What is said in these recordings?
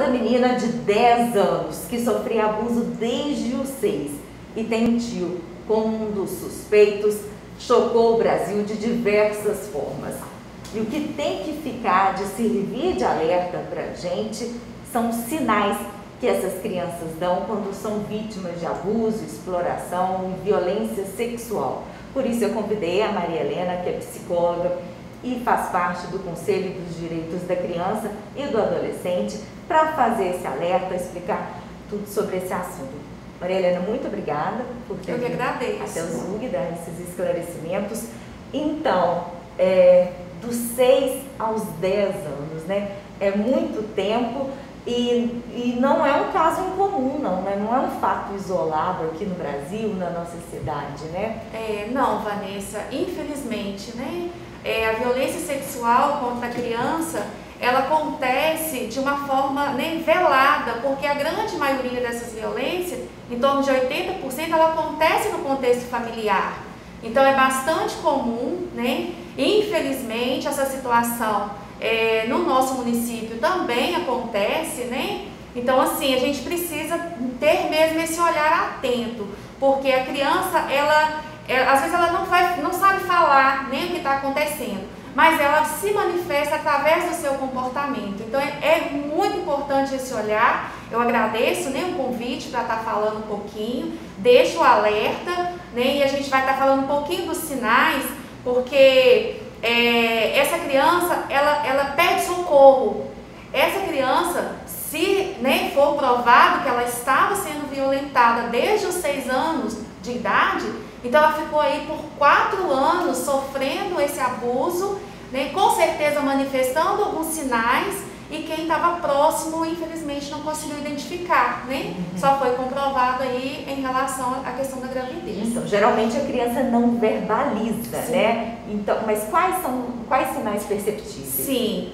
da menina de 10 anos que sofria abuso desde os 6 e tem um tio como um dos suspeitos chocou o Brasil de diversas formas. E o que tem que ficar de servir de alerta para a gente são os sinais que essas crianças dão quando são vítimas de abuso, exploração e violência sexual. Por isso eu convidei a Maria Helena, que é psicóloga e faz parte do Conselho dos Direitos da Criança e do Adolescente, para fazer esse alerta, explicar tudo sobre esse assunto. Maria Helena, muito obrigada por ter vindo até o ZUG dar esses esclarecimentos. Então, dos 6 aos 10 anos, né? É muito tempo e não é um caso incomum, não, né? Não é um fato isolado aqui no Brasil, na nossa cidade, né? Não, Vanessa, infelizmente, né? A violência sexual contra a criança, ela acontece de uma forma velada, porque a grande maioria dessas violências, em torno de 80%, ela acontece no contexto familiar. Então é bastante comum, né? Infelizmente, essa situação no nosso município também acontece, né? Então, assim, a gente precisa ter mesmo esse olhar atento, porque a criança, às vezes ela não sabe falar nem o que está acontecendo, mas ela se manifesta através do seu comportamento. Então é muito importante esse olhar. Eu agradeço, né, o convite para estar falando um pouquinho, deixo o alerta, né, e a gente vai estar falando um pouquinho dos sinais, porque essa criança, ela pede socorro. Essa criança, se for provado que ela estava sendo violentada desde os 6 anos de idade, então ela ficou aí por 4 anos sofrendo esse abuso, né, com certeza manifestando alguns sinais, e quem estava próximo, infelizmente, não conseguiu identificar, né? Só foi comprovado aí em relação à questão da gravidez. Então, geralmente a criança não verbaliza, sim, né? Então, mas quais sinais perceptíveis? Sim,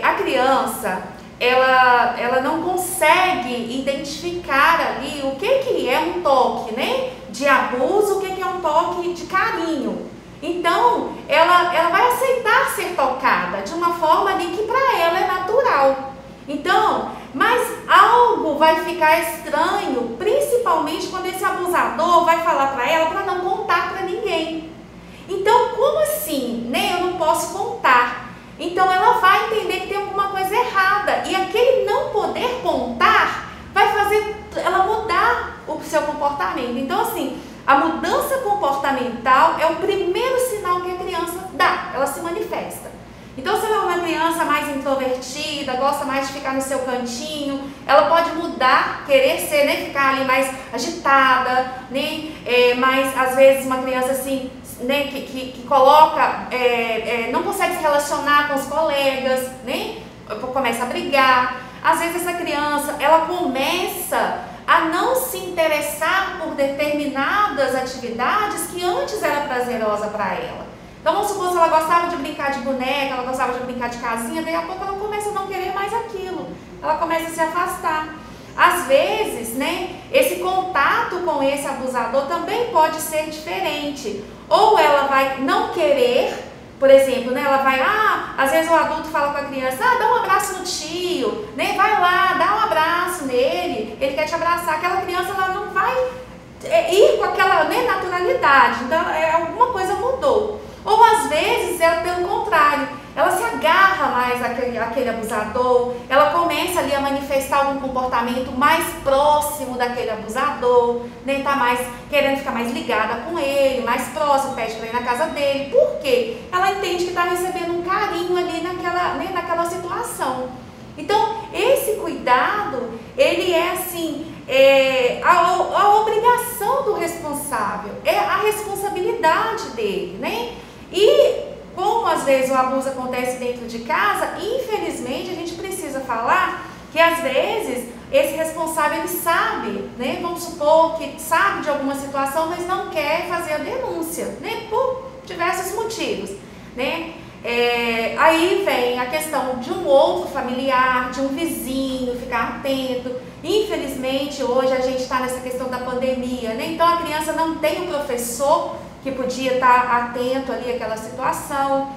a criança, ela não consegue identificar ali o que é um toque, né, de abuso, o que é um toque de carinho. Então, ela vai aceitar ser tocada de uma forma ali que para ela é natural. Então, mas algo vai ficar estranho, principalmente quando esse abusador vai falar para ela para não contar para ninguém. Então, como assim, né? Eu não posso contar. Então, ela vai entender que tem alguma coisa errada. E aquele não poder contar vai fazer ela mudar o seu comportamento. Então, assim, a mudança comportamental é o primeiro sinal que a criança dá, ela se manifesta. Então, se ela é uma criança mais introvertida, gosta mais de ficar no seu cantinho, ela pode mudar, querer ser, né, ficar ali mais agitada, né, mas às vezes uma criança assim, né, que coloca, não consegue se relacionar com os colegas, né, começa a brigar. Às vezes essa criança, ela começa a não se interessar por determinadas atividades que antes era prazerosa para ela. Então vamos supor, se ela gostava de brincar de boneca, ela gostava de brincar de casinha, daí a pouco ela começa a não querer mais aquilo, ela começa a se afastar. Às vezes, né, esse contato com esse abusador também pode ser diferente. Ou ela vai não querer, por exemplo, né, ela vai, às vezes o adulto fala com a criança, dá um abraço no tio, né, vai lá, dá um abraço nele, ele quer te abraçar. Aquela criança, ela não vai ir com aquela, né, naturalidade, então alguma coisa mudou. Ou às vezes, pelo contrário, ela se agarra mais àquele abusador, ela começa ali a manifestar algum comportamento mais próximo daquele abusador, né, tá mais querendo ficar mais ligada com ele, mais próximo, pede para ir na casa dele. Por quê? Ela entende que está recebendo um carinho ali naquela situação. Então, esse cuidado, ele é assim, a obrigação do responsável, é a responsabilidade dele, né? E como às vezes o abuso acontece dentro de casa, infelizmente a gente precisa falar que às vezes esse responsável, ele sabe, né? Vamos supor que sabe de alguma situação, mas não quer fazer a denúncia, né? Por diversos motivos, né? Aí vem a questão de um outro familiar, de um vizinho, ficar atento. Infelizmente hoje a gente está nessa questão da pandemia, né? Então a criança não tem um professor que podia estar atento ali àquela situação.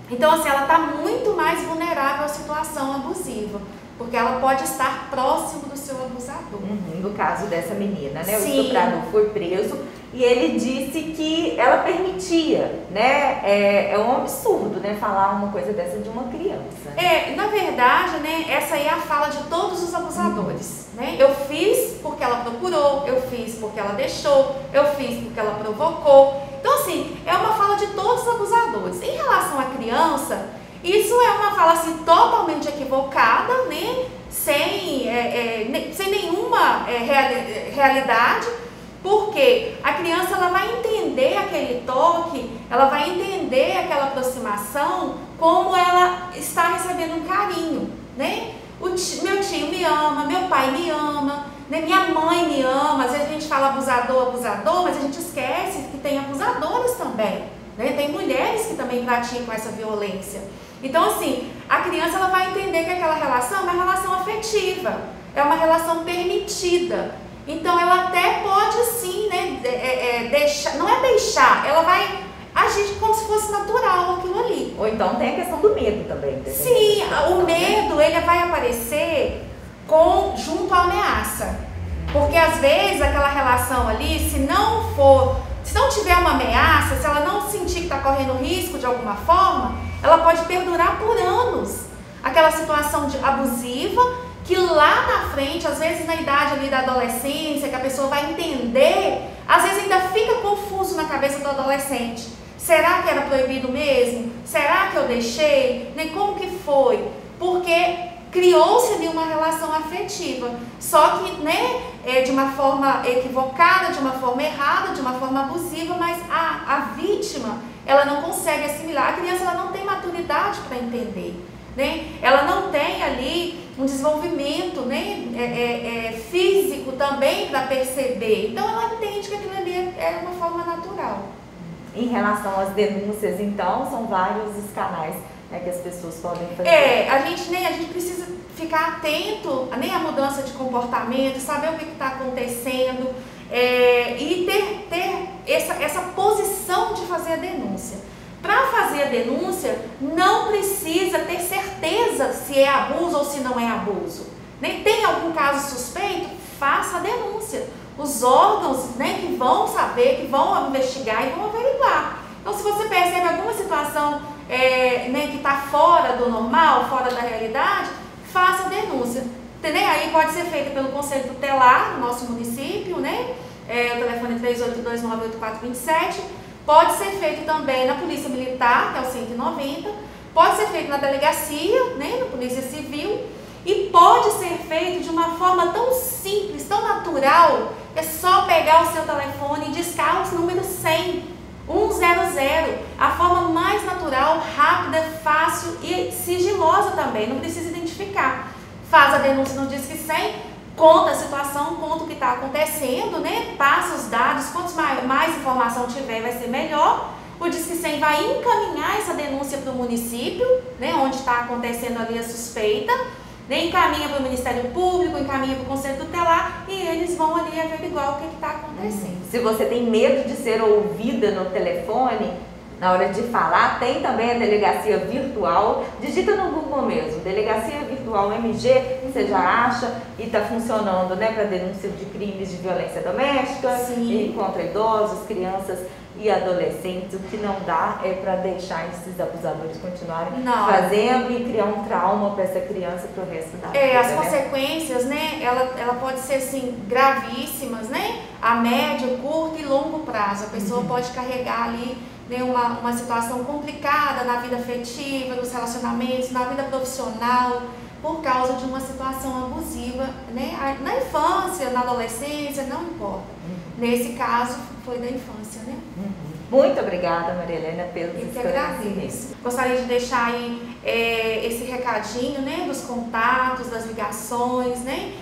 Então, assim, ela está muito mais vulnerável à situação abusiva. porque ela pode estar próximo do seu abusador. No caso dessa menina, né? Sim. O estuprador foi preso e ele disse que ela permitia, né? É um absurdo, né? Falar uma coisa dessa de uma criança. Na verdade, né? Essa aí é a fala de todos os abusadores, né? Eu fiz porque ela procurou, eu fiz porque ela deixou, eu fiz porque ela provocou. Então, assim, é uma fala de todos os abusadores. Em relação à criança, isso é uma fala assim, totalmente equivocada, né? Sem nenhuma realidade, porque a criança ela vai entender aquele toque, ela vai entender aquela aproximação como ela está recebendo um carinho, né? Meu tio me ama, meu pai me ama, né? Minha mãe me ama. Às vezes a gente fala abusador, mas a gente esquece que tem abusadores também, né? Tem mulheres que também praticam essa violência. Então, assim, a criança ela vai entender que aquela relação é uma relação afetiva, é uma relação permitida. Então, ela até pode, sim, né, deixar, não é deixar, ela vai agir como se fosse natural aquilo ali. Ou então tem a questão do medo também. Sim, o medo, ele vai aparecer junto à ameaça. Porque, às vezes, aquela relação ali, se não tiver uma ameaça, se ela não sentir que está correndo risco de alguma forma, ela pode perdurar por anos. Aquela situação abusiva, que lá na frente, às vezes na idade ali da adolescência, que a pessoa vai entender, às vezes ainda fica confuso na cabeça do adolescente. Será que era proibido mesmo? Será que eu deixei? Como que foi? Porque criou-se ali uma relação afetiva, só que, né, de uma forma equivocada, de uma forma errada, de uma forma abusiva, mas a vítima, ela não consegue assimilar. A criança ela não tem maturidade para entender, né? Ela não tem ali um desenvolvimento, né, físico também para perceber. Então ela entende que aquilo ali é uma forma natural. Em relação às denúncias, então, são vários os canais, né, que as pessoas podem fazer. A gente precisa ficar atento, né, à mudança de comportamento, saber o que está acontecendo, e ter essa posição de fazer a denúncia. Para fazer a denúncia, não precisa ter certeza se é abuso ou se não é abuso. Tem algum caso suspeito? Faça a denúncia. Os órgãos, né, que vão saber, que vão investigar e vão averiguar. Então, se você percebe alguma situação né, que está fora do normal, fora da realidade, faça a denúncia. Entendeu? Aí pode ser feita pelo Conselho Tutelar no nosso município, né? O telefone é 38298-427. Pode ser feito também na Polícia Militar, que é o 190. Pode ser feito na delegacia, né, na Polícia Civil. E pode ser feito de uma forma tão simples, tão natural, que é só pegar o seu telefone e discar os números 100. 100, a forma mais natural, rápida, fácil e sigilosa também, não precisa identificar. Faz a denúncia no Disque 100, conta a situação, conta o que está acontecendo, né? Passa os dados, quanto mais informação tiver vai ser melhor. O Disque 100 vai encaminhar essa denúncia para o município, né? Onde está acontecendo ali a suspeita, né? Encaminha para o Ministério Público, encaminha para o Conselho Tutelar e eles vão ali averiguar o que está acontecendo. Se você tem medo de ser ouvida no telefone, na hora de falar, tem também a delegacia virtual. Digita no Google mesmo, delegacia virtual MG, você já acha, e está funcionando, né, para denúncia de crimes de violência doméstica. Sim. E contra idosos, crianças e adolescentes. O que não dá é para deixar esses abusadores continuarem fazendo e criar um trauma para essa criança para o resto da vida. As consequências, né, ela pode ser assim, gravíssimas, né, a médio, curto e longo prazo. A pessoa pode carregar ali, né, uma situação complicada na vida afetiva, nos relacionamentos, na vida profissional, por causa de uma situação abusiva, né, na infância, na adolescência, não importa. Nesse caso, foi da infância, né? Muito obrigada, Maria Helena, pelos esclarecimentos. Gostaria de deixar aí esse recadinho, né, dos contatos, das ligações, né?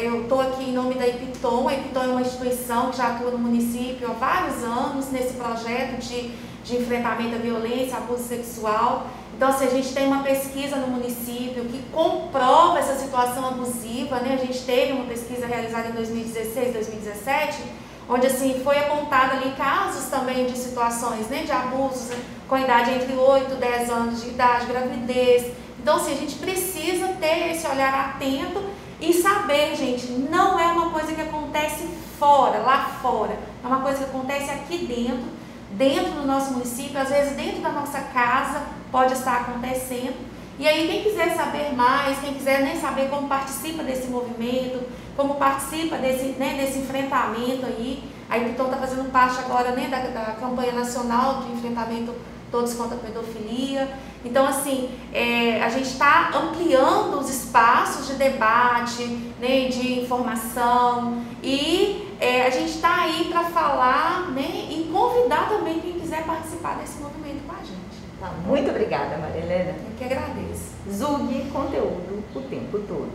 Eu estou aqui em nome da Epitom. A Epitom é uma instituição que já atua no município há vários anos nesse projeto de enfrentamento à violência, abuso sexual. Então, assim, a gente tem uma pesquisa no município que comprova essa situação abusiva, né? A gente teve uma pesquisa realizada em 2016, 2017, onde, assim, foi apontado ali casos também de situações, né, de abusos, né, com idade entre 8 e 10 anos de idade, gravidez, Então, assim, a gente precisa ter esse olhar atento e saber, gente, não é uma coisa que acontece fora, lá fora. É uma coisa que acontece aqui dentro do nosso município, às vezes dentro da nossa casa pode estar acontecendo. E aí, quem quiser saber mais, quem quiser nem saber como participa desse movimento, como participa desse enfrentamento aí, a Ipton está fazendo parte agora, né, da campanha nacional de enfrentamento Todos contra a Pedofilia. Então, assim, a gente está ampliando os espaços de debate, né, de informação, e a gente está aí para falar, né, e convidar também quem quiser participar desse movimento com a gente. Tá, muito obrigada, Maria Helena. Eu que agradeço. Zug conteúdo o tempo todo.